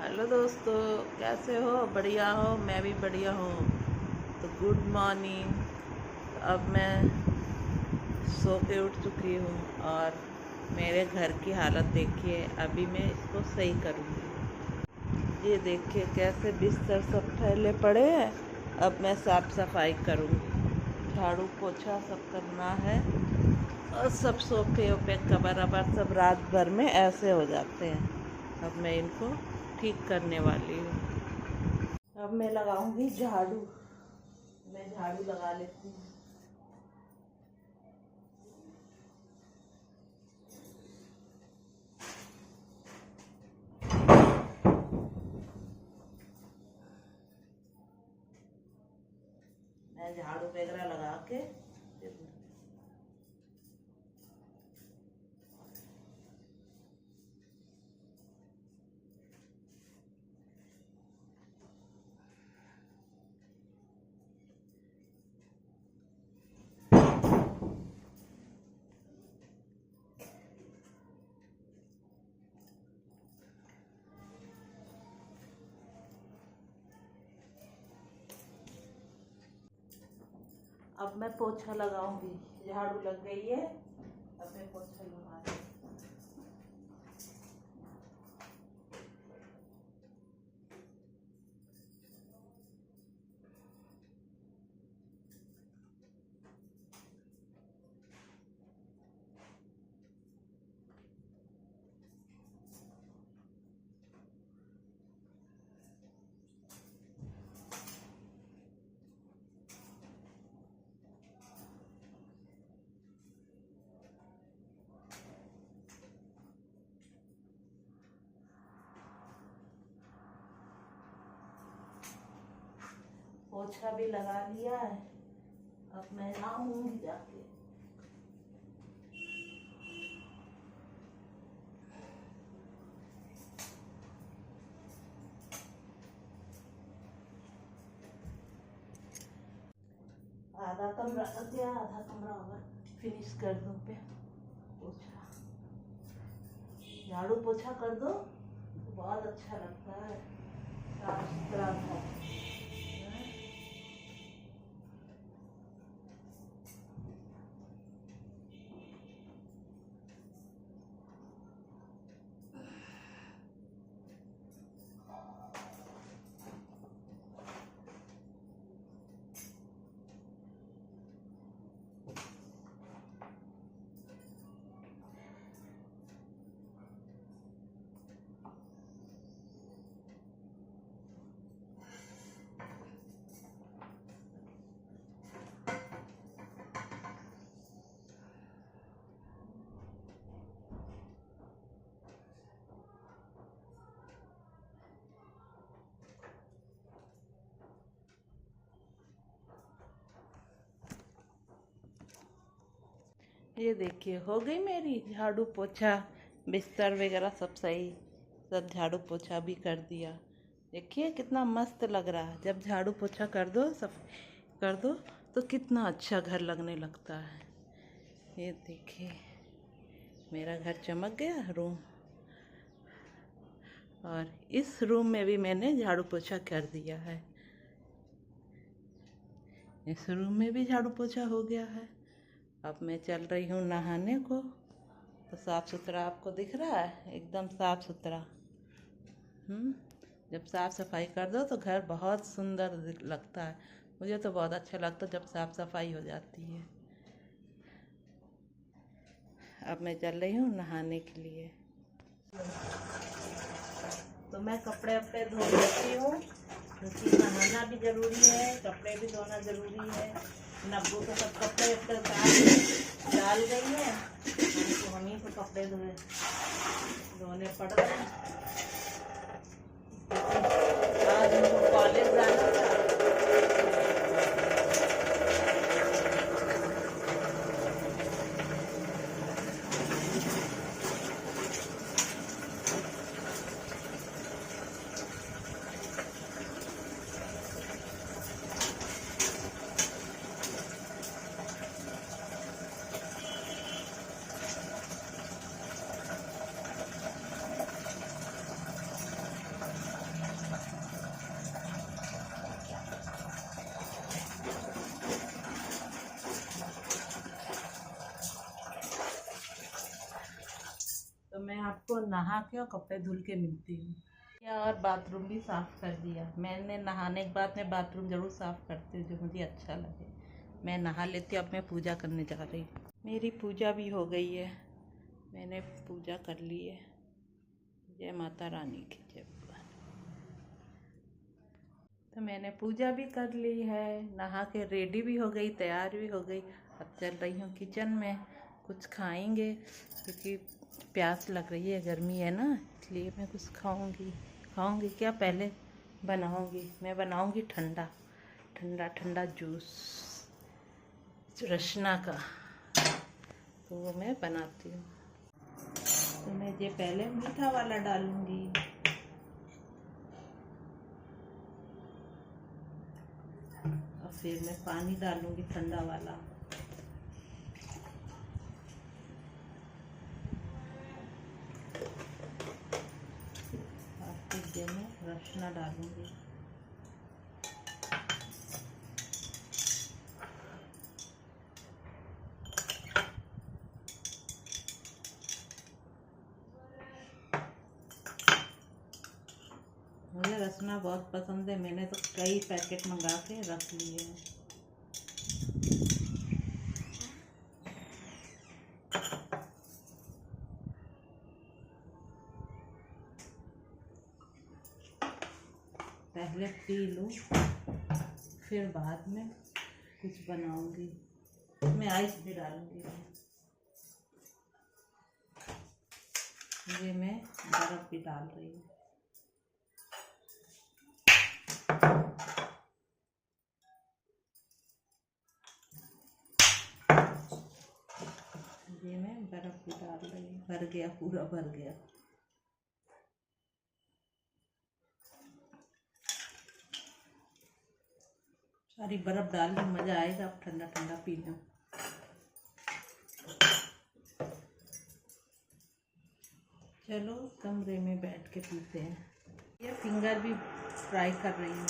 Hello दोस्तों, कैसे हो? बढ़िया हो? मैं भी बढ़िया हूँ। तो गुड मॉर्निंग। अब मैं सो के उठ चुकी हूँ और मेरे घर की हालत देखिए। अभी मैं इसको सही करूँगी। ये देखिए कैसे बिस्तर सब फैले पड़े हैं। अब मैं साफ सफाई करूँगी, झाड़ू पोछा सब करना है। और सब सोफे ओफे कबर अबर सब रात भर में ऐसे हो जाते हैं। अब मैं इनको ठीक करने वाली हूँ। अब मैं लगाऊंगी झाड़ू। मैं झाड़ू लगा लेती हूँ। मैं झाड़ू वगैरह लगा के अब मैं पोछा लगाऊंगी। झाड़ू लग गई है, अब मैं पोछा लगा रही हूँ। पोछा भी लगा लिया है, अब मैं नहाऊंगी जाके। आधा कमरा गया, आधा कमरा और फिनिश कर दूं पे पोछा। झाड़ू पोछा कर दो तो बहुत अच्छा लगता है, साफ सुथरा घर। ये देखिए हो गई मेरी झाड़ू पोछा, बिस्तर वगैरह सब सही। सब झाड़ू पोछा भी कर दिया। देखिए कितना मस्त लग रहा है। जब झाड़ू पोछा कर दो, सब कर दो तो कितना अच्छा घर लगने लगता है। ये देखिए मेरा घर चमक गया रूम। और इस रूम में भी मैंने झाड़ू पोछा कर दिया है। इस रूम में भी झाड़ू पोछा हो गया है। अब मैं चल रही हूँ नहाने को। तो साफ़ सुथरा आपको दिख रहा है, एकदम साफ़ सुथरा। जब साफ़ सफाई कर दो तो घर बहुत सुंदर लगता है। मुझे तो बहुत अच्छा लगता है जब साफ़ सफाई हो जाती है। अब मैं चल रही हूँ नहाने के लिए। तो मैं कपड़े वपड़े धो लेती हूँ, क्योंकि नहाना भी ज़रूरी है, कपड़े भी धोना ज़रूरी है। नब्बू तो सब कपड़े वपड़े डाल गई है, तो हम ही तो कपड़े धोने पड़ रहे हैं। आज उनको कॉलेज जाना था। तो मैं आपको नहा के और कपड़े धुल के मिलती हूँ। और बाथरूम भी साफ़ कर दिया मैंने। नहाने के बाद मैं बाथरूम ज़रूर साफ़ करती हूँ, जो मुझे अच्छा लगे। मैं नहा लेती हूँ। अब मैं पूजा करने जा रही हूँ। मेरी पूजा भी हो गई है, मैंने पूजा कर ली है। जय माता रानी की जय। तो मैंने पूजा भी कर ली है, नहा के रेडी भी हो गई, तैयार भी हो गई। अब चल रही हूँ किचन में, कुछ खाएंगे क्योंकि प्यास लग रही है, गर्मी है ना, इसलिए मैं कुछ खाऊंगी क्या पहले बनाऊंगी। मैं बनाऊंगी ठंडा ठंडा ठंडा जूस रसना का, तो वो मैं बनाती हूँ। तो मैं ये पहले मीठा वाला डालूंगी, और फिर मैं पानी डालूंगी ठंडा वाला। और फिर ये मैं रसना डालूंगी। मुझे रसना बहुत पसंद है, मैंने तो कई पैकेट मंगा के रख लिए हैं। पहले पी लूँ, फिर बाद में कुछ बनाऊंगी। मैं आइस भी डालूंगी। ये मैं बर्फ भी डाल रही हूँ। ये मैं बर्फ भी डाल रही हूँ। भर गया, पूरा भर गया। सारी बर्फ डाल के मज़ा आएगा अब ठंडा ठंडा पीना। चलो कमरे में बैठ के पीते हैं। ये फिंगर भी फ्राई कर रही हूँ।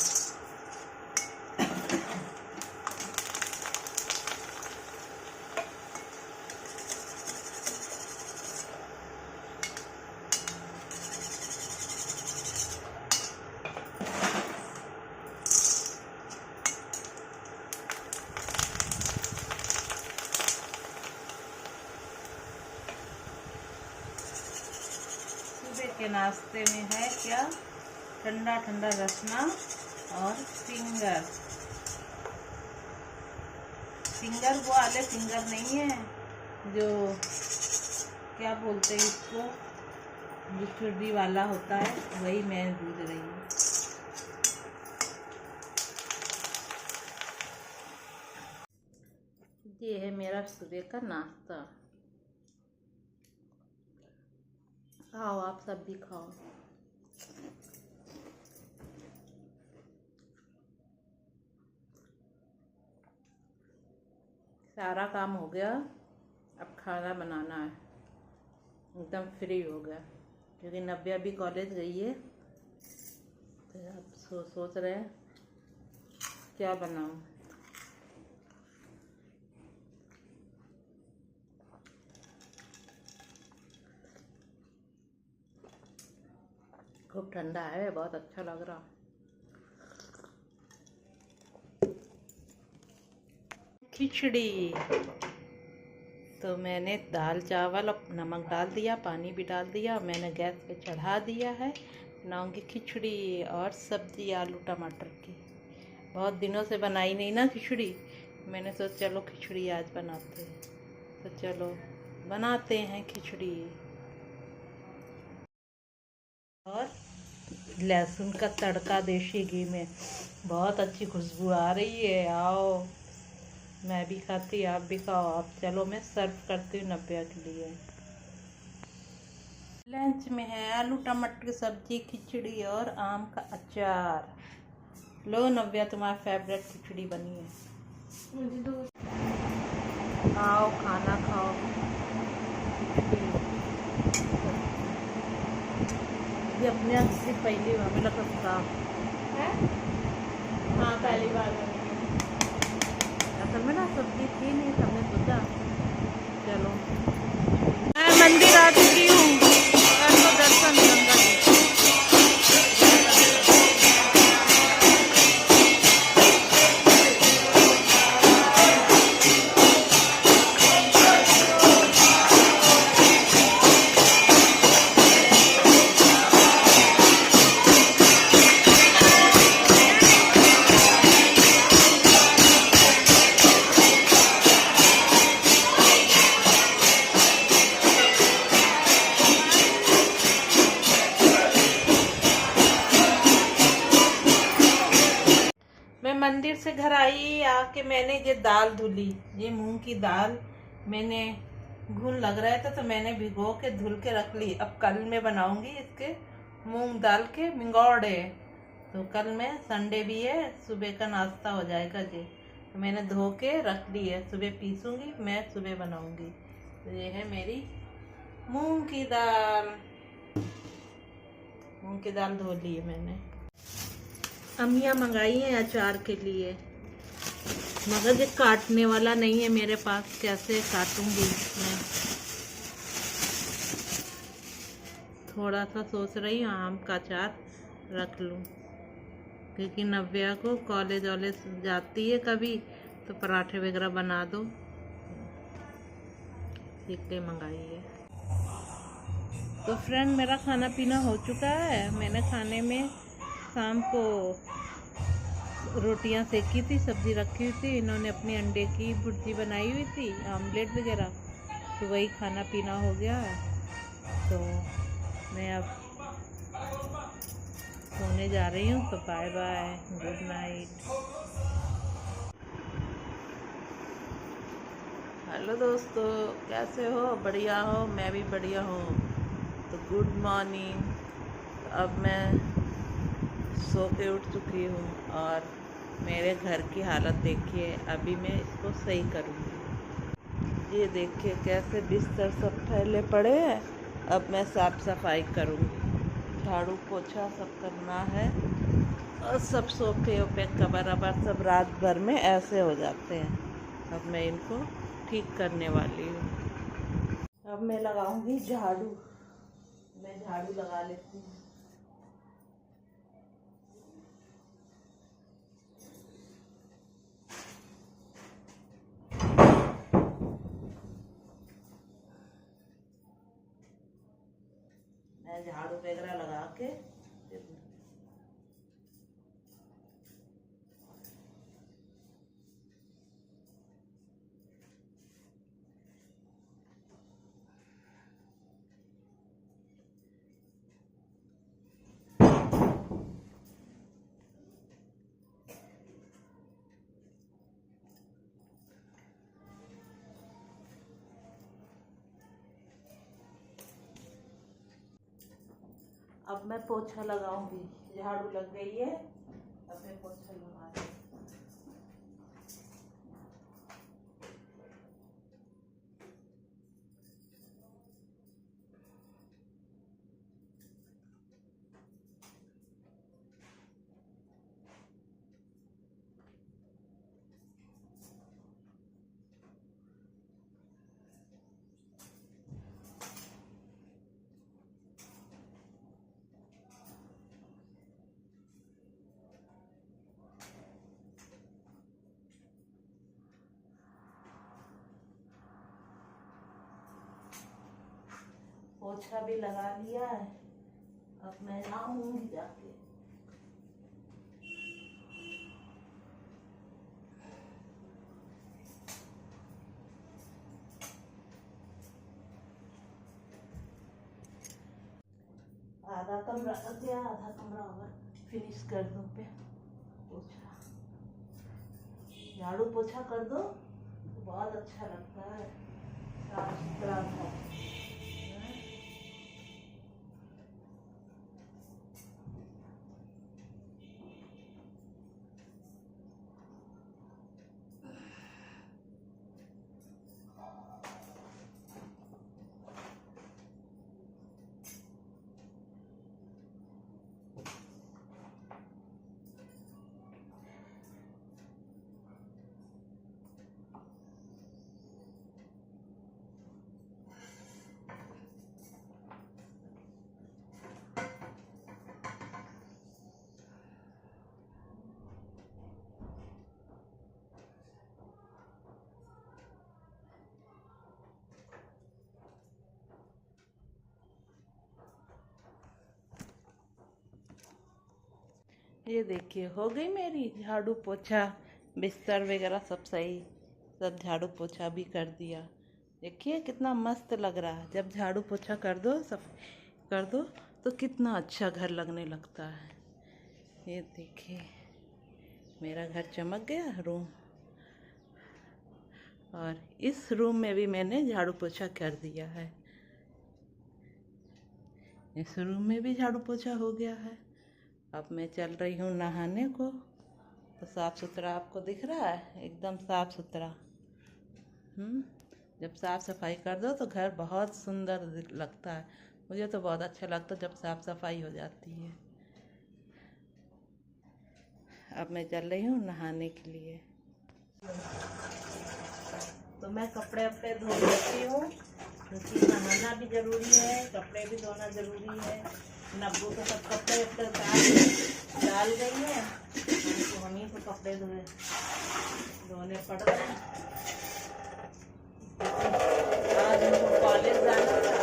के नाश्ते में है क्या, ठंडा ठंडा रसना और फिंगर वो वाले फिंगर नहीं है जो क्या बोलते हैं इसको, जो चुर्री वाला होता है, वही मैं भूज रही हूँ। ये है मेरा सुबह का नाश्ता। खाओ, आप सब भी खाओ। सारा काम हो गया, अब खाना बनाना है। एकदम फ्री हो गया क्योंकि नव्या भी कॉलेज गई है। तो अब सोच रहे हैं क्या बनाऊं। खूब ठंडा है, बहुत अच्छा लग रहा। खिचड़ी तो मैंने दाल चावल और नमक डाल दिया, पानी भी डाल दिया, मैंने गैस पे चढ़ा दिया है। बनाऊंगी खिचड़ी और सब्जी आलू टमाटर की। बहुत दिनों से बनाई नहीं ना खिचड़ी, मैंने सोचा चलो खिचड़ी आज बनाते हैं। तो चलो बनाते हैं खिचड़ी। और लहसुन का तड़का देसी घी में, बहुत अच्छी खुशबू आ रही है। आओ, मैं भी खाती, आप भी खाओ। आप चलो मैं सर्व करती हूँ नव्या के लिए। लंच में है आलू टमाटर की सब्जी, खिचड़ी और आम का अचार। लो नव्या, तुम्हारा फेवरेट खिचड़ी बनी है। मुझे तो आओ खाना खाओ। ये अपने आप से पहली बार मिला कब था है? हाँ पहली बार असल में ना सब्जी थी नहीं, हमने सोचा चलो। मैं मंदिर आ चुकी हूँ। घर आई आके मैंने ये दाल धुली, ये मूंग की दाल मैंने घुन लग रहा था तो मैंने भिगो के धुल के रख ली। अब कल मैं बनाऊंगी इसके मूंग दाल के मिंगौड़े। तो कल मैं संडे भी है, सुबह का नाश्ता हो जाएगा जी। तो मैंने धो के रख ली है, सुबह पीसूंगी, मैं सुबह बनाऊंगी। तो ये है मेरी मूंग की दाल। मूंग की दाल धो ली है मैंने। अम्मियाँ मंगाई हैं अचार के लिए, मगर ये काटने वाला नहीं है मेरे पास, कैसे काटूंगी मैं। थोड़ा सा सोच रही हूँ आम का अचार रख लूँ, क्योंकि नव्या को कॉलेज वॉलेज जाती है कभी तो पराठे वगैरह बना दो, इसलिए मंगाई है। तो फ्रेंड, मेरा खाना पीना हो चुका है। मैंने खाने में शाम को रोटियां सेकी थी, सब्जी रखी हुई थी, इन्होंने अपनी अंडे की भुर्जी बनाई हुई थी, आमलेट वगैरह, तो वही खाना पीना हो गया। तो मैं अब सोने जा रही हूँ। तो bye bye, good night. Hello दोस्तों, कैसे हो? बढ़िया हो? मैं भी बढ़िया हूँ। तो गुड मॉर्निंग। अब मैं सो के उठ चुकी हूँ और मेरे घर की हालत देखिए। अभी मैं इसको सही करूँगी। ये देखिए कैसे बिस्तर सब फैले पड़े हैं। अब मैं साफ सफाई करूँगी, झाड़ू पोछा सब करना है। और सब सोफे वोफे कबर अबर सब रात भर में ऐसे हो जाते हैं। अब मैं इनको ठीक करने वाली हूँ। अब मैं लगाऊंगी झाड़ू। मैं झाड़ू लगा लेती हूँ। मैं झाड़ू वगैरह लगा के अब मैं पोछा लगाऊंगी। झाड़ू लग गई है, अब मैं पोछा लगा रही हूँ। पोछा भी लगा लिया है, अब मैं नहाऊंगी जाके। आधा कमरा गया, आधा कमरा और फिनिश कर दूं पे पोछा। झाड़ू पोछा कर दो तो बहुत अच्छा लगता है, साफ सुथरा था। ये देखिए हो गई मेरी झाड़ू पोछा, बिस्तर वगैरह सब सही, सब झाड़ू पोछा भी कर दिया। देखिए कितना मस्त लग रहा है। जब झाड़ू पोछा कर दो, सब कर दो, तो कितना अच्छा घर लगने लगता है। ये देखिए मेरा घर चमक गया रूम। और इस रूम में भी मैंने झाड़ू पोछा कर दिया है। इस रूम में भी झाड़ू पोछा हो गया है। अब मैं चल रही हूँ नहाने को। तो साफ़ सुथरा आपको दिख रहा है, एकदम साफ़ सुथरा। जब साफ़ सफाई कर दो तो घर बहुत सुंदर लगता है। मुझे तो बहुत अच्छा लगता है जब साफ़ सफाई हो जाती है। अब मैं चल रही हूँ नहाने के लिए। तो मैं कपड़े वपड़े धो लेती हूँ, क्योंकि नहाना भी ज़रूरी है, कपड़े भी धोना ज़रूरी है। नब्बू तो सब कपड़े वपड़े डाल गई है, तो हम ही को कपड़े धोने पड़ रहे हैं। आज हमको कॉलेज जाना था।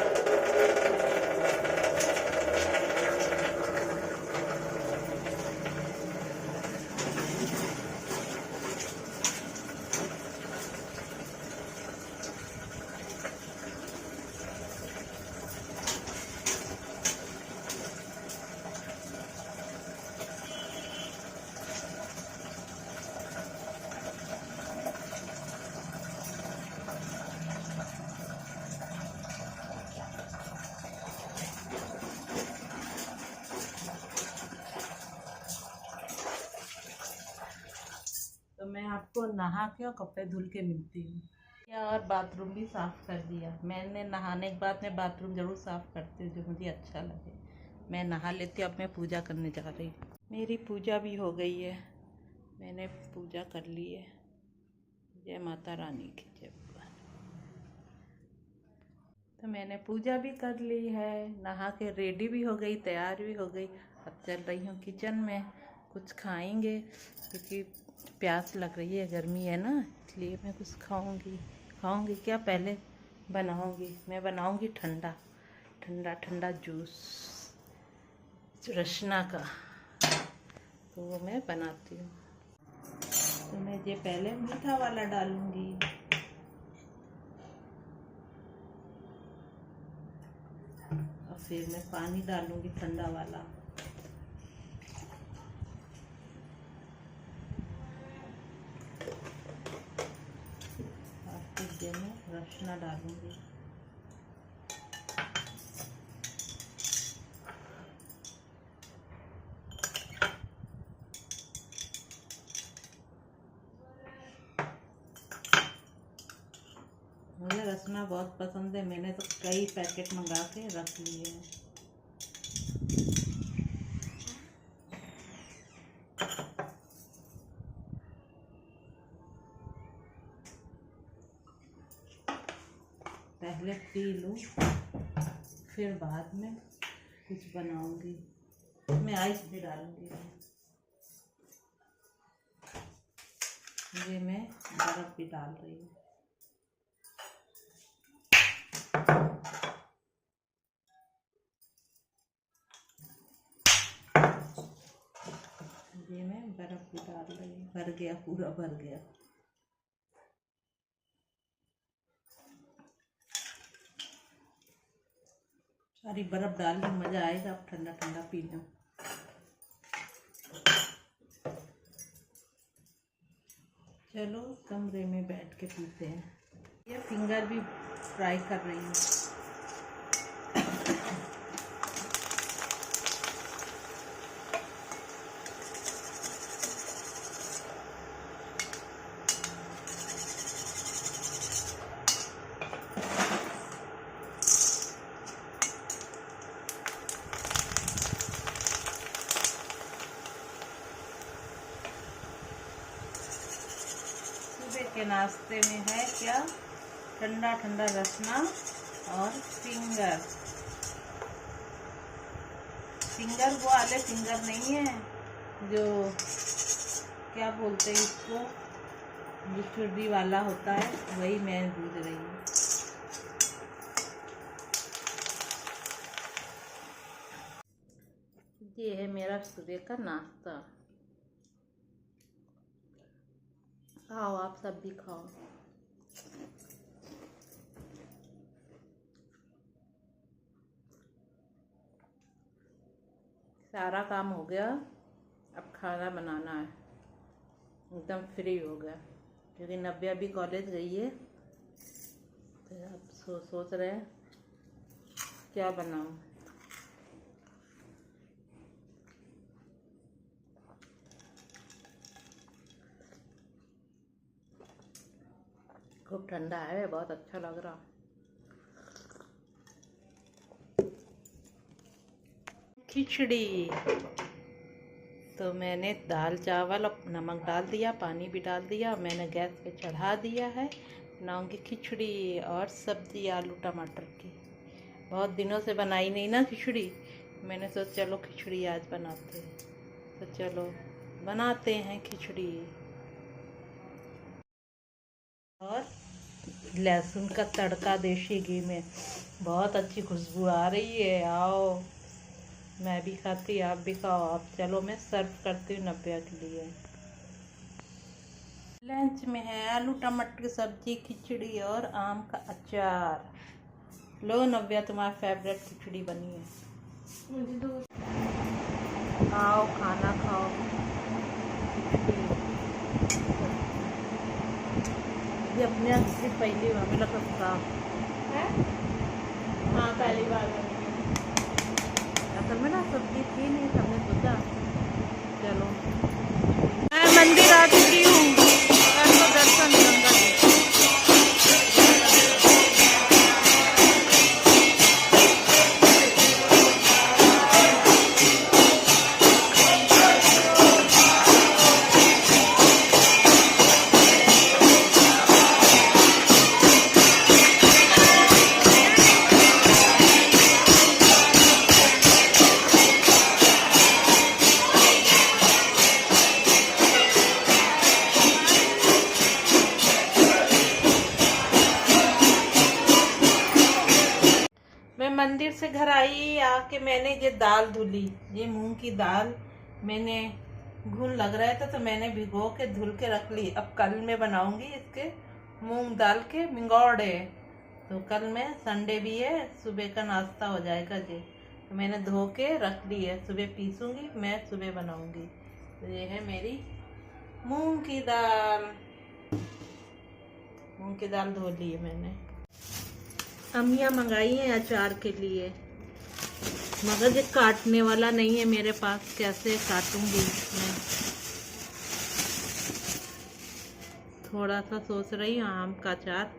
तो मैं आपको नहा के और कपड़े धुल के मिलती हूँ। और बाथरूम भी साफ़ कर दिया मैंने। नहाने के बाद मैं बाथरूम ज़रूर साफ़ करती हूँ, जो मुझे अच्छा लगे। मैं नहा लेती हूँ। अब मैं पूजा करने जा रही हूँ। मेरी पूजा भी हो गई है, मैंने पूजा कर ली है। जय माता रानी की जय। तो मैंने पूजा भी कर ली है, नहा के रेडी भी हो गई, तैयार भी हो गई। अब चल रही हूँ किचन में, कुछ खाएंगे, क्योंकि प्यास लग रही है, गर्मी है ना, इसलिए मैं कुछ खाऊंगी क्या पहले बनाऊंगी। मैं बनाऊंगी ठंडा ठंडा ठंडा जूस रसना का, तो वो मैं बनाती हूँ। तो मैं ये पहले मीठा वाला डालूंगी, और फिर मैं पानी डालूंगी ठंडा वाला, और फिर ये मैं रसना डालूंगी। मुझे रसना बहुत पसंद है, मैंने तो कई पैकेट मंगा के रख लिए हैं। पहले पी लूँ, फिर बाद में कुछ बनाऊंगी। मैं आइस भी डालूंगी। ये मैं बर्फ भी डाल रही हूँ। ये मैं बर्फ भी डाल रही हूँ। भर गया, पूरा भर गया। सारी बर्फ डाल के मज़ा आएगा। अब ठंडा ठंडा पीना। चलो कमरे में बैठ के पीते हैं। ये फिंगर भी फ्राई कर रही हूँ। के नाश्ते में है क्या, ठंडा ठंडा रसना और फिंगर। फिंगर वो वाले फिंगर नहीं है जो क्या बोलते हैं इसको, जो चुर्री वाला होता है, वही मैं भूज रही हूँ। ये है मेरा सुबह का नाश्ता। खाओ, आप सब भी खाओ। सारा काम हो गया, अब खाना बनाना है। एकदम फ्री हो गया, क्योंकि नव्या भी कॉलेज गई है। तो अब सोच रहे हैं क्या बनाऊं। खूब ठंडा है, बहुत अच्छा लग रहा। खिचड़ी तो मैंने दाल चावल और नमक डाल दिया, पानी भी डाल दिया, मैंने गैस पे चढ़ा दिया है। बनाऊंगी खिचड़ी और सब्जी आलू टमाटर की। बहुत दिनों से बनाई नहीं ना खिचड़ी, मैंने सोचा चलो खिचड़ी आज बनाते हैं। तो चलो बनाते हैं खिचड़ी। और लहसुन का तड़का देसी घी में, बहुत अच्छी खुशबू आ रही है। आओ, मैं भी खाती, आप भी खाओ। आप चलो, मैं सर्व करती हूँ नव्या के लिए। लंच में है आलू टमाटर की सब्जी, खिचड़ी और आम का अचार। लो नव्या, तुम्हारा फेवरेट खिचड़ी बनी है। मुझे तो आओ खाना खाओ। ये अपने यहाँ खिचड़ी पहली हमें लगा साफ है। हाँ, पहली बार बनी है। असल में ना सब्जी थी नहीं, हमने सोचा चलो। मैं मंदिर आ चुकी हूँ, कर लो दर्शन गंगा जी। मैं मंदिर से घर आई, आके मैंने ये दाल धुली, ये मूंग की दाल मैंने घुन लग रहा था तो मैंने भिगो के धुल के रख ली। अब कल मैं बनाऊंगी इसके मूंग दाल के मिंगौड़े। तो कल मैं संडे भी है, सुबह का नाश्ता हो जाएगा जी। तो मैंने धो के रख ली है, सुबह पीसूंगी, मैं सुबह बनाऊंगी। तो ये है मेरी मूंग की दाल। मूंग की दाल धो ली है मैंने। अम्मियाँ मंगाई हैं अचार के लिए, मगर ये काटने वाला नहीं है मेरे पास, कैसे काटूंगी मैं। थोड़ा सा सोच रही हूँ आम का अचार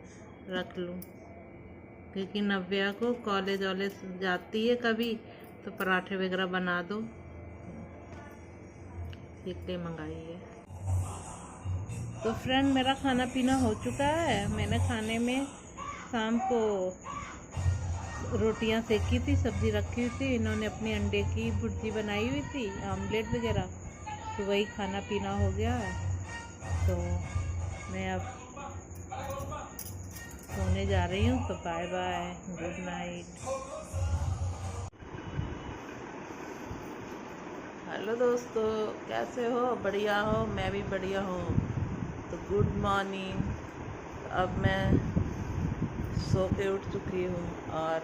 रख लूँ, क्योंकि नव्या को कॉलेज वॉलेज जाती है कभी तो पराठे वगैरह बना दो, इसलिए मंगाई है। तो फ्रेंड, मेरा खाना पीना हो चुका है। मैंने खाने में शाम को रोटियां सेकी थी, सब्जी रखी हुई थी, इन्होंने अपनी अंडे की भुर्जी बनाई हुई थी, आमलेट वगैरह, तो वही खाना पीना हो गया। तो मैं अब सोने जा रही हूँ, तो bye bye, good night. Hello दोस्तों, कैसे हो? बढ़िया हो? मैं भी बढ़िया हूँ। तो गुड मॉर्निंग। अब मैं सो के उठ चुकी हूँ और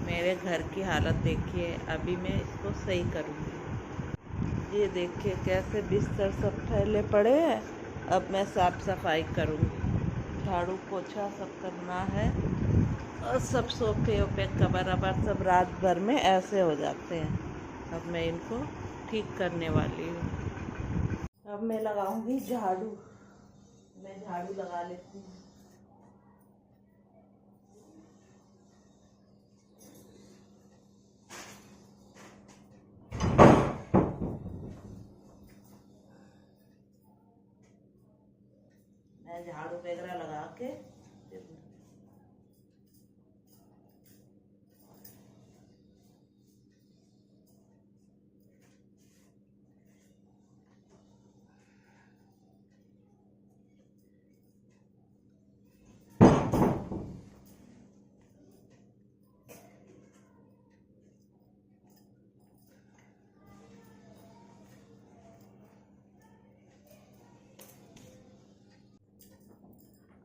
मेरे घर की हालत देखिए। अभी मैं इसको सही करूँगी। ये देखिए कैसे बिस्तर सब फैले पड़े हैं। अब मैं साफ सफाई करूँगी, झाड़ू पोछा सब करना है। और सब सोफे वोफे कबर अबर सब रात भर में ऐसे हो जाते हैं। अब मैं इनको ठीक करने वाली हूँ। अब मैं लगाऊंगी झाड़ू। मैं झाड़ू लगा लेती हूँ। मैं झाड़ू वगैरह लगा के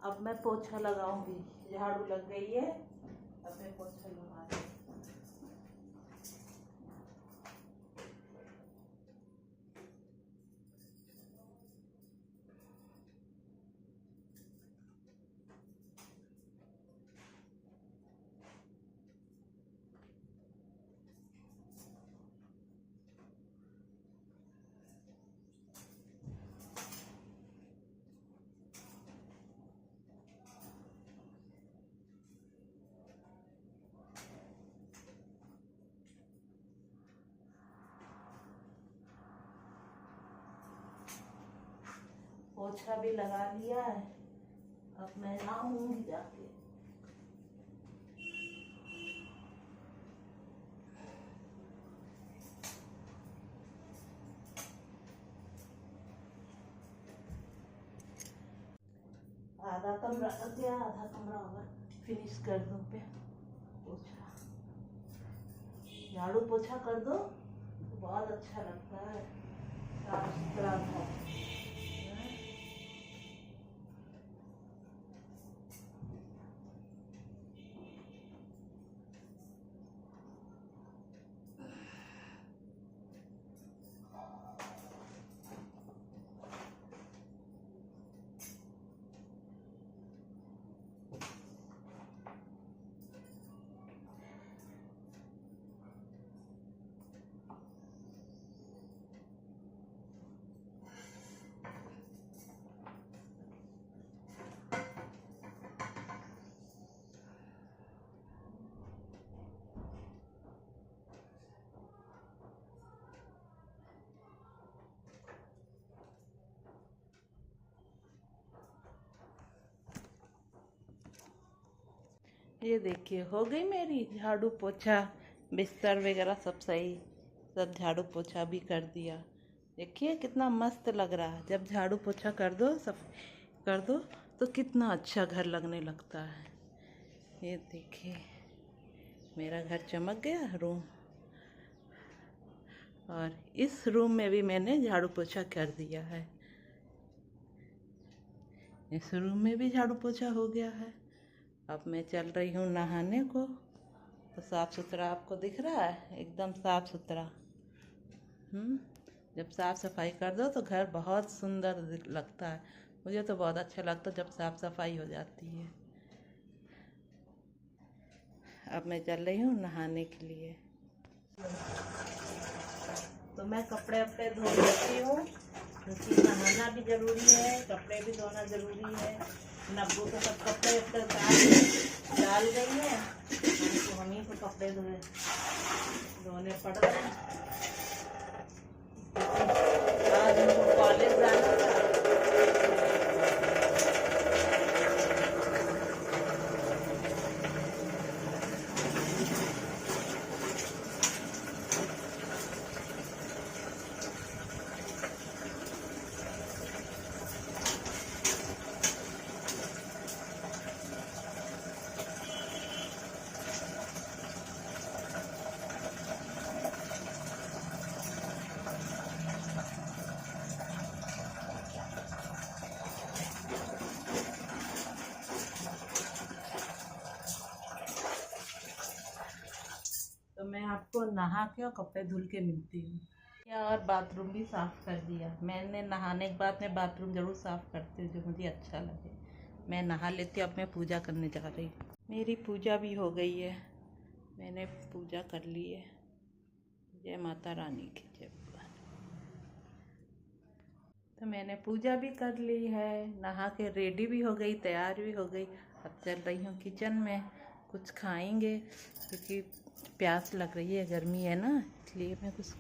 अब मैं पोछा लगाऊंगी। झाड़ू लग गई है, अब मैं पोछा लगा रही हूँ। पोछा भी लगा लिया है। अब मैं नहाऊंगी जाके। आधा कमरा लग गया, आधा कमरा और फिनिश कर दूं पे पोछा। झाड़ू पोछा कर दो तो बहुत अच्छा लगता है, साफ सुथरा घर। ये देखिए हो गई मेरी झाड़ू पोछा, बिस्तर वगैरह सब सही, सब झाड़ू पोछा भी कर दिया। देखिए कितना मस्त लग रहा है। जब झाड़ू पोछा कर दो, सब कर दो तो कितना अच्छा घर लगने लगता है। ये देखिए मेरा घर चमक गया रूम। और इस रूम में भी मैंने झाड़ू पोछा कर दिया है। इस रूम में भी झाड़ू पोछा हो गया है। अब मैं चल रही हूँ नहाने को। तो साफ़ सुथरा आपको दिख रहा है, एकदम साफ़ सुथरा। जब साफ़ सफाई कर दो तो घर बहुत सुंदर लगता है। मुझे तो बहुत अच्छा लगता है जब साफ़ सफाई हो जाती है। अब मैं चल रही हूँ नहाने के लिए। तो मैं कपड़े वपड़े धो लेती हूँ, क्योंकि नहाना भी ज़रूरी है, कपड़े भी धोना ज़रूरी है। नब्बू तो सब कपड़े वपड़े डाल गई है, तो हम ही को कपड़े धोने पड़ रहे हैं। आज उनको कॉलेज जाना था। तो मैं आपको नहा के और कपड़े धुल के मिलती हूँ। और बाथरूम भी साफ़ कर दिया मैंने। नहाने के बाद मैं बाथरूम ज़रूर साफ़ करती हूँ, जो मुझे अच्छा लगे। मैं नहा लेती हूँ। अब मैं पूजा करने जा रही हूँ। मेरी पूजा भी हो गई है, मैंने पूजा कर ली है। जय माता रानी की जय। तो मैंने पूजा भी कर ली है, नहा के रेडी भी हो गई, तैयार भी हो गई। अब चल रही हूँ किचन में, कुछ खाएंगे क्योंकि प्यास लग रही है, गर्मी है ना, इसलिए मैं कुछ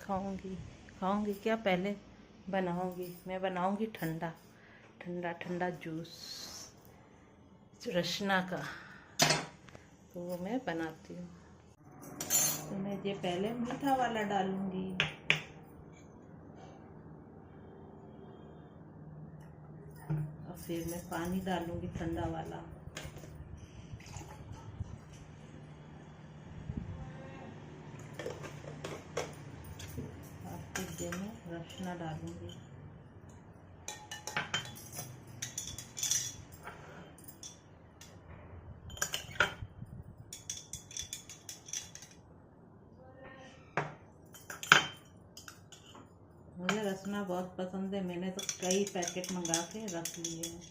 खाऊंगी क्या पहले बनाऊंगी। मैं बनाऊंगी ठंडा ठंडा ठंडा जूस रसना का, तो वो मैं बनाती हूँ। तो मैं ये पहले मीठा वाला डालूंगी, और फिर मैं पानी डालूंगी ठंडा वाला। और फिर मैं रसना डालूंगी। मुझे रसना बहुत पसंद है, मैंने तो कई पैकेट मंगा के रख लिए हैं।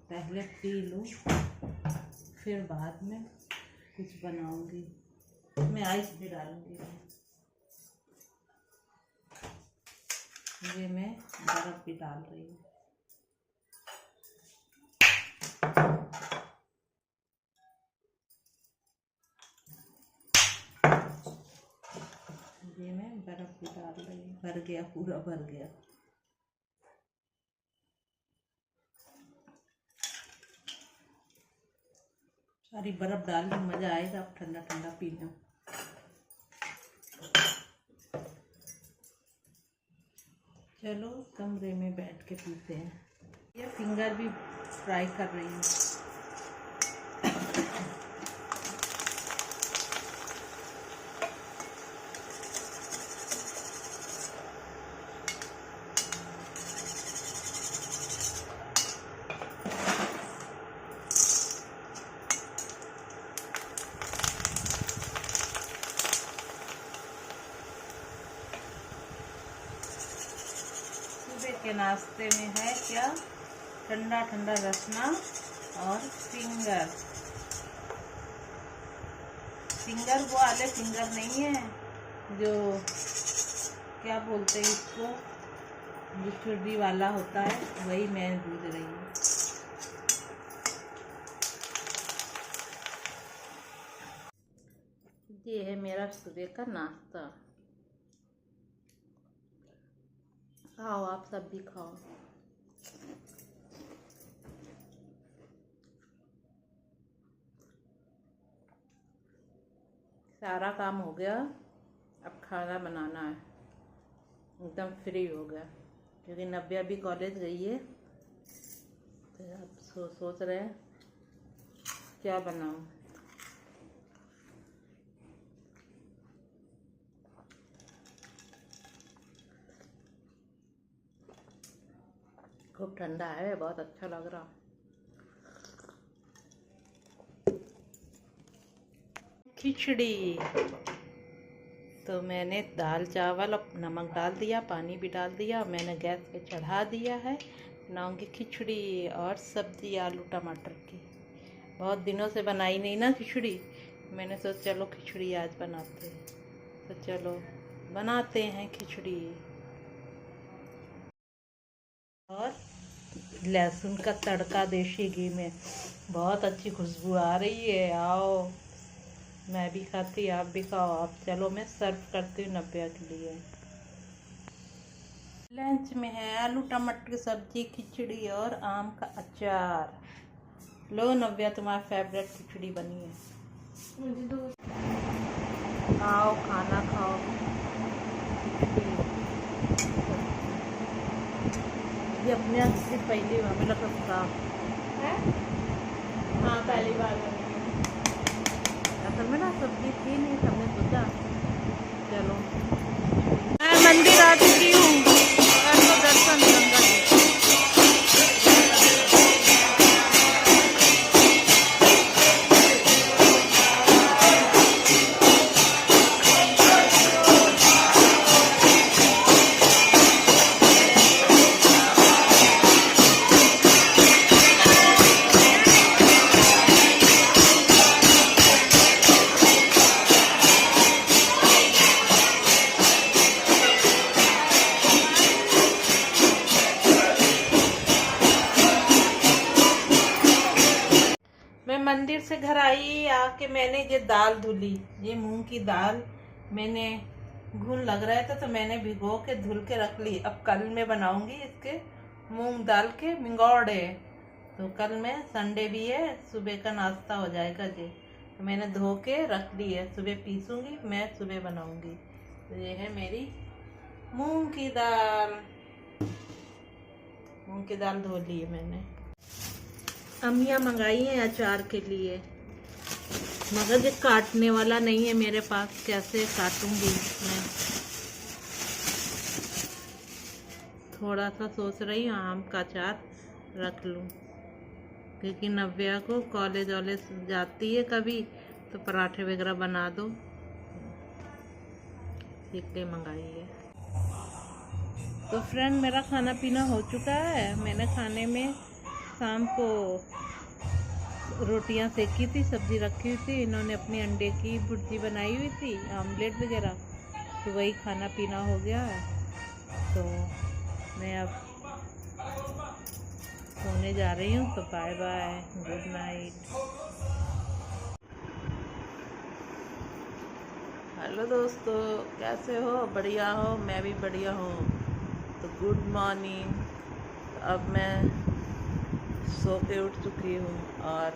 पहले पी लूँ, फिर बाद में कुछ बनाऊंगी। मैं आइस भी डालूंगी। ये मैं बर्फ भी डाल रही हूँ। ये मैं बर्फ भी डाल रही हूँ, भर गया, पूरा भर गया। सारी बर्फ डाल के मज़ा आएगा अब ठंडा ठंडा पीना। चलो कमरे में बैठ के पीते हैं। ये फिंगर भी फ्राई कर रही हूँ। सुबह के नाश्ते में है क्या, ठंडा ठंडा रसना और फिंगर। फिंगर वो वाले फिंगर नहीं है जो क्या बोलते हैं इसको, जो छुरी वाला होता है, वही मैं भूज रही हूँ। ये है मेरा सुबह का नाश्ता। खाओ, आप सब भी खाओ। सारा काम हो गया, अब खाना बनाना है। एकदम फ्री हो गया क्योंकि नव्या भी कॉलेज गई है, तो अब सोच रहे हैं क्या बनाऊं। खूब ठंडा है, बहुत अच्छा लग रहा। खिचड़ी तो मैंने दाल चावल और नमक डाल दिया, पानी भी डाल दिया, मैंने गैस पे चढ़ा दिया है। बनाऊंगी खिचड़ी और सब्जी आलू टमाटर की। बहुत दिनों से बनाई नहीं ना खिचड़ी, मैंने सोचा चलो खिचड़ी आज बनाते हैं, तो चलो बनाते हैं खिचड़ी। और लहसुन का तड़का देसी घी में, बहुत अच्छी खुशबू आ रही है। आओ, मैं भी खाती, आप भी खाओ। आप चलो मैं सर्व करती हूँ नव्या के लिए। लंच में है आलू टमाटर की सब्जी, खिचड़ी और आम का अचार। लो नव्या, तुम्हारा फेवरेट खिचड़ी बनी है, मुझे दो। आओ खाना खाओ। ये अपने आप से पहली बार मिला था है? हाँ पहली बार असल में ना सब्जी थी नहीं, हमने सोचा चलो। मैं मंदिर आ चुकी हूँ, कर लो दर्शन गंगा जी। मैं मंदिर से घर आई, आके मैंने ये दाल धुली। ये मूंग की दाल मैंने घुन लग रहा था तो मैंने भिगो के धुल के रख ली। अब कल मैं बनाऊंगी इसके मूंग दाल के मिंगौड़े। तो कल मैं संडे भी है, सुबह का नाश्ता हो जाएगा जी। तो मैंने धो के रख ली है, सुबह पीसूंगी, मैं सुबह बनाऊंगी। तो ये है मेरी मूंग की दाल। मूंग की दाल धो ली है मैंने। अम्मियाँ मंगाई हैं अचार के लिए, मगर ये काटने वाला नहीं है मेरे पास, कैसे काटूंगी मैं। थोड़ा सा सोच रही हूँ आम का अचार रख लूँ, क्योंकि नव्या को कॉलेज वॉलेज जाती है कभी तो पराठे वगैरह बना दो, इसलिए मंगाई है। तो फ्रेंड, मेरा खाना पीना हो चुका है। मैंने खाने में शाम को रोटियां सेकी थी, सब्जी रखी हुई थी, इन्होंने अपनी अंडे की भुर्जी बनाई हुई थी, आमलेट वगैरह, तो वही खाना पीना हो गया है। तो मैं अब सोने जा रही हूँ, तो bye bye, good night. Hello दोस्तों, कैसे हो? बढ़िया हो? मैं भी बढ़िया हूँ। तो गुड मॉर्निंग। अब मैं सो के उठ चुकी हूँ और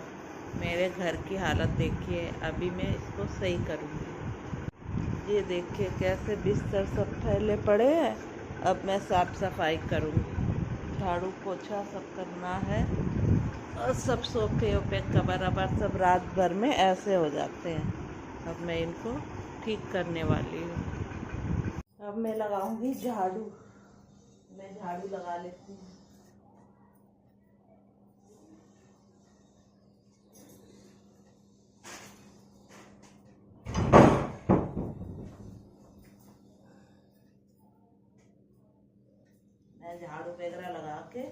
मेरे घर की हालत देखिए। अभी मैं इसको सही करूँगी। ये देखिए कैसे बिस्तर सब फैले पड़े हैं। अब मैं साफ सफाई करूँगी, झाड़ू पोछा सब करना है। और सब सोफे वोफे कबर अबर सब रात भर में ऐसे हो जाते हैं। अब मैं इनको ठीक करने वाली हूँ। अब मैं लगाऊंगी झाड़ू। मैं झाड़ू लगा लेती हूँ। मैं झाड़ू वगैरह लगा के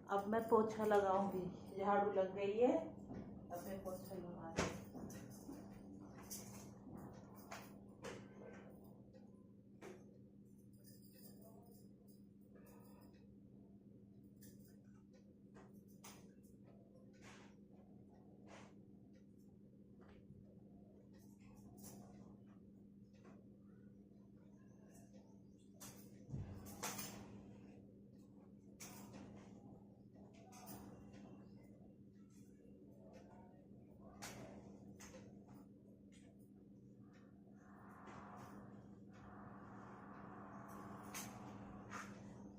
अब मैं पोछा लगाऊंगी। झाड़ू लग गई है, अब मैं पोछा लगा रही हूँ।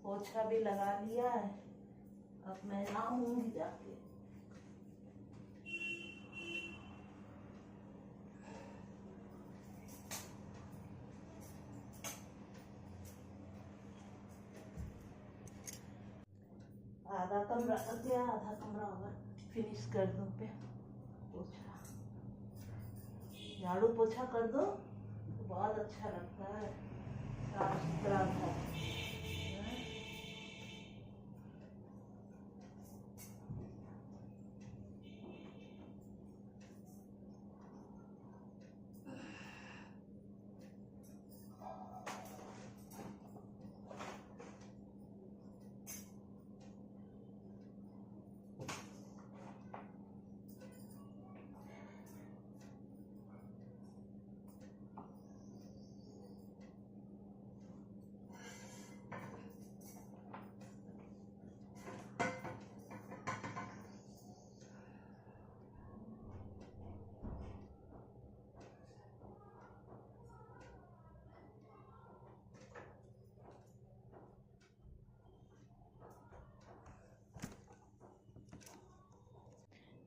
पोछा भी लगा लिया है। अब मैं नहाऊंगी जाके। आधा कमरा गया, आधा कमरा और फिनिश कर दूं पे पोछा। झाड़ू पोछा कर दो तो बहुत अच्छा लगता है, साफ सुथरा था।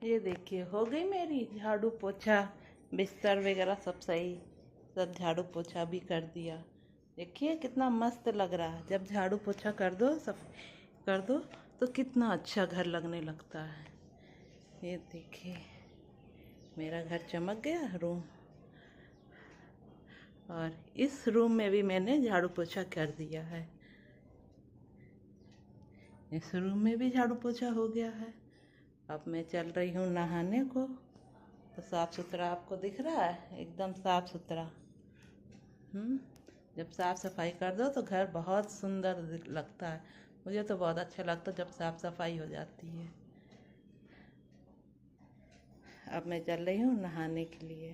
ये देखिए हो गई मेरी झाड़ू पोछा, बिस्तर वगैरह सब सही। सब झाड़ू पोछा भी कर दिया। देखिए कितना मस्त लग रहा है। जब झाड़ू पोछा कर दो, सब कर दो तो कितना अच्छा घर लगने लगता है। ये देखिए मेरा घर चमक गया रूम। और इस रूम में भी मैंने झाड़ू पोछा कर दिया है। इस रूम में भी झाड़ू पोछा हो गया है। अब मैं चल रही हूँ नहाने को। तो साफ़ सुथरा आपको दिख रहा है, एकदम साफ़ सुथरा। जब साफ़ सफाई कर दो तो घर बहुत सुंदर लगता है। मुझे तो बहुत अच्छा लगता है जब साफ़ सफाई हो जाती है। अब मैं चल रही हूँ नहाने के लिए।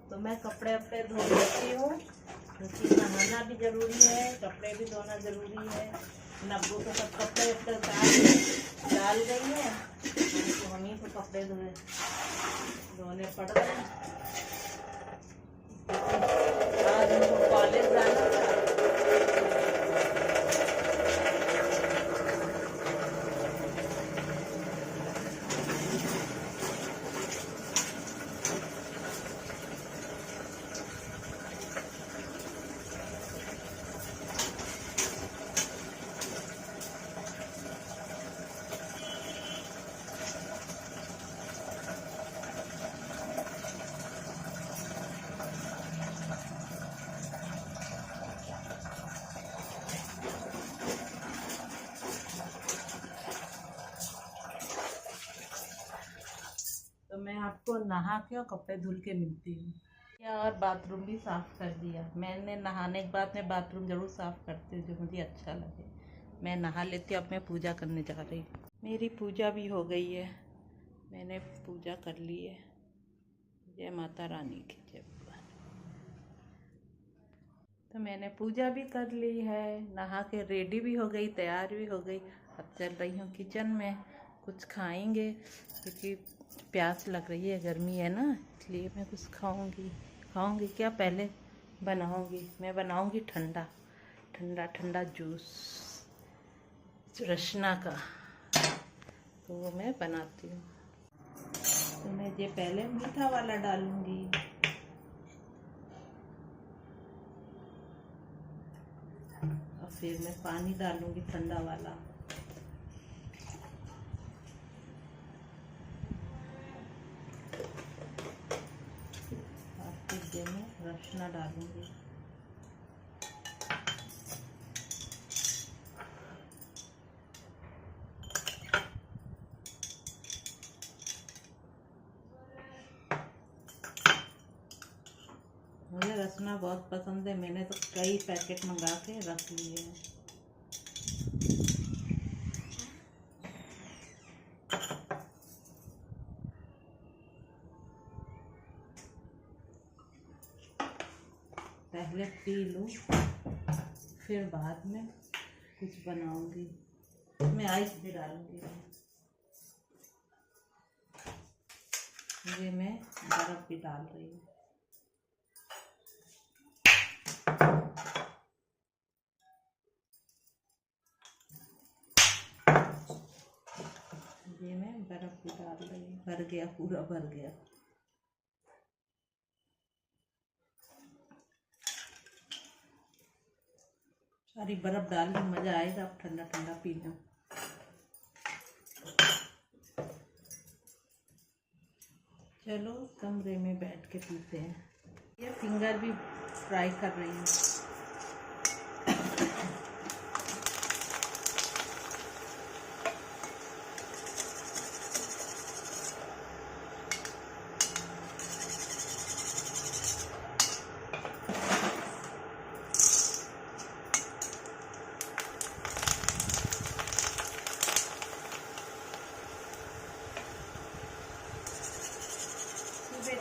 तो मैं कपड़े वपड़े धो लेती हूँ, क्योंकि नहाना भी ज़रूरी है, कपड़े भी धोना ज़रूरी है। नब्बू तो सब कपड़े वपड़े डाल गई है, तो हम ही तो कपड़े धोने पड़ रहे हैं। आज उनको कॉलेज जाना था। नहा के और कपड़े धुल के मिलती हूँ। या और बाथरूम भी साफ़ कर दिया मैंने। नहाने के बाद मैं बाथरूम ज़रूर साफ़ करती हूँ, जो मुझे अच्छा लगे। मैं नहा लेती हूँ। अब मैं पूजा करने जा रही हूँ। मेरी पूजा भी हो गई है, मैंने पूजा कर ली है। जय माता रानी की जय। तो मैंने पूजा भी कर ली है, नहा के रेडी भी हो गई, तैयार भी हो गई। अब चल रही हूँ किचन में, कुछ खाएंगे क्योंकि प्यास लग रही है, गर्मी है ना, इसलिए मैं कुछ खाऊंगी क्या पहले बनाऊंगी। मैं बनाऊंगी ठंडा ठंडा ठंडा जूस रसना का, तो वो मैं बनाती हूँ। तो मैं ये पहले मीठा वाला डालूंगी, और फिर मैं पानी डालूंगी ठंडा वाला, और फिर ये मैं रसना डालूंगी। मुझे रसना बहुत पसंद है, मैंने तो कई पैकेट मंगा के रख लिए हैं। पहले पी लूँ, फिर बाद में कुछ बनाऊंगी। मैं आइस भी डालूंगी। ये मैं बर्फ भी डाल रही हूँ। ये मैं बर्फ भी डाल रही हूँ। भर गया, पूरा भर गया। सारी बर्फ डाल के मज़ा आएगा। अब ठंडा ठंडा पीना। चलो कमरे में बैठ के पीते हैं। ये फिंगर भी फ्राई कर रही हूँ।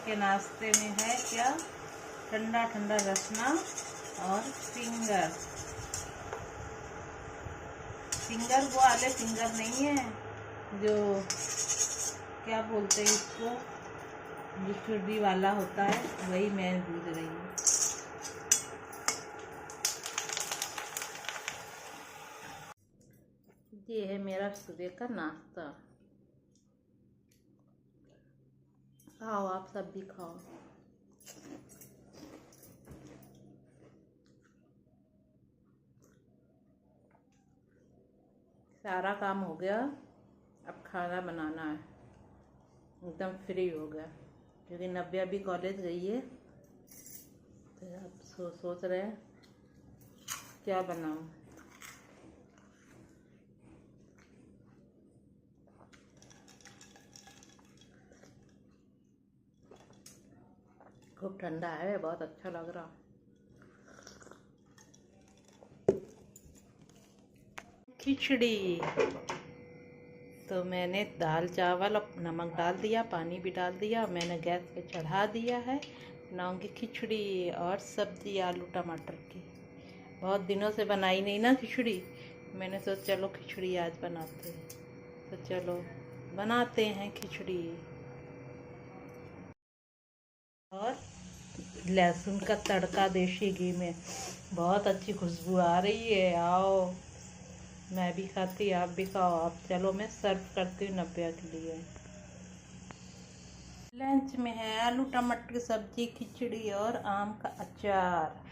के नाश्ते में है क्या, ठंडा ठंडा रसना और फिंगर। वो वाले फिंगर नहीं है जो क्या बोलते हैं इसको, जो चुर्री वाला होता है, वही मैं भूज रही हूँ। ये है मेरा सुबह का नाश्ता। खाओ, आप सब भी खाओ। सारा काम हो गया, अब खाना बनाना है। एकदम फ्री हो गया क्योंकि नव्या अभी कॉलेज गई है। तो अब सोच रहे हैं क्या बनाऊं। खूब ठंडा है, बहुत अच्छा लग रहा। खिचड़ी तो मैंने दाल चावल और नमक डाल दिया, पानी भी डाल दिया। मैंने गैस पे चढ़ा दिया है। बनाऊंगी खिचड़ी और सब्जी आलू टमाटर की। बहुत दिनों से बनाई नहीं ना खिचड़ी, मैंने सोचा चलो खिचड़ी आज बनाते हैं। तो चलो बनाते हैं खिचड़ी। और लहसुन का तड़का देसी घी में, बहुत अच्छी खुशबू आ रही है। आओ, मैं भी खाती, आप भी खाओ। अब चलो मैं सर्व करती हूँ नव्या के लिए। लंच में है आलू टमाटर की सब्जी, खिचड़ी और आम का अचार।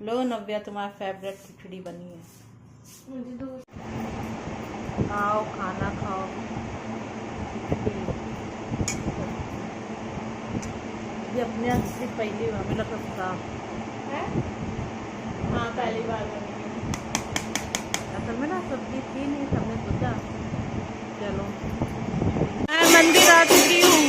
लो नव्या, तुम्हारा फेवरेट खिचड़ी बनी है। मुझे दो। खाओ, खाना खाओ। ये अपने हाथ से पहली बार हमें लगा था। हाँ, पहली बार असल में ना सब्जी थी नहीं, हमने सोचा चलो। मैं मंदिर आ चुकी हूँ।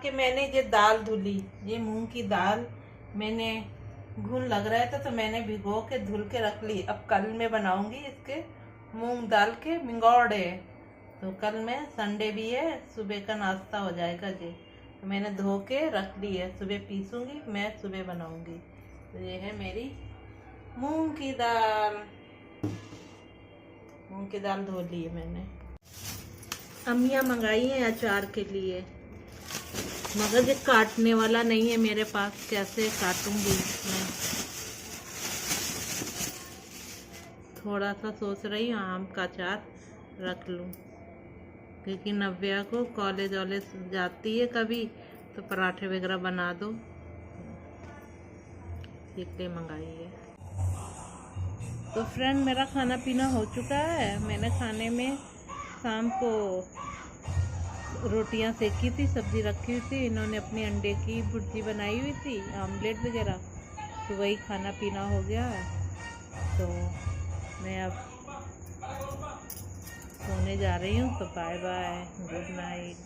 के मैंने ये दाल धुली, ये मूंग की दाल मैंने घुन लग रहा था तो मैंने भिगो के धुल के रख ली। अब कल मैं बनाऊंगी इसके मूंग दाल के मिंगौड़े। तो कल मैं संडे भी है, सुबह का नाश्ता हो जाएगा जी। तो मैंने धो के रख ली है, सुबह पीसूंगी, मैं सुबह बनाऊंगी। तो ये है मेरी मूंग की दाल। मूंग की दाल धो ली है मैंने। अम्मियाँ मंगाई हैं अचार के लिए, मगर ये काटने वाला नहीं है मेरे पास, कैसे काटूंगी मैं। थोड़ा सा सोच रही हूँ आम का अचार रख लूँ, क्योंकि नव्या को कॉलेज वॉलेज जाती है कभी तो पराठे वगैरह बना दो, इसलिए मंगाई है। तो फ्रेंड, मेरा खाना पीना हो चुका है। मैंने खाने में शाम को रोटियां सेकी थी, सब्जी रखी हुई थी, इन्होंने अपनी अंडे की भुर्जी बनाई हुई थी, आमलेट वगैरह, तो वही खाना पीना हो गया है। तो मैं अब सोने जा रही हूँ। तो बाय बाय, गुड नाइट।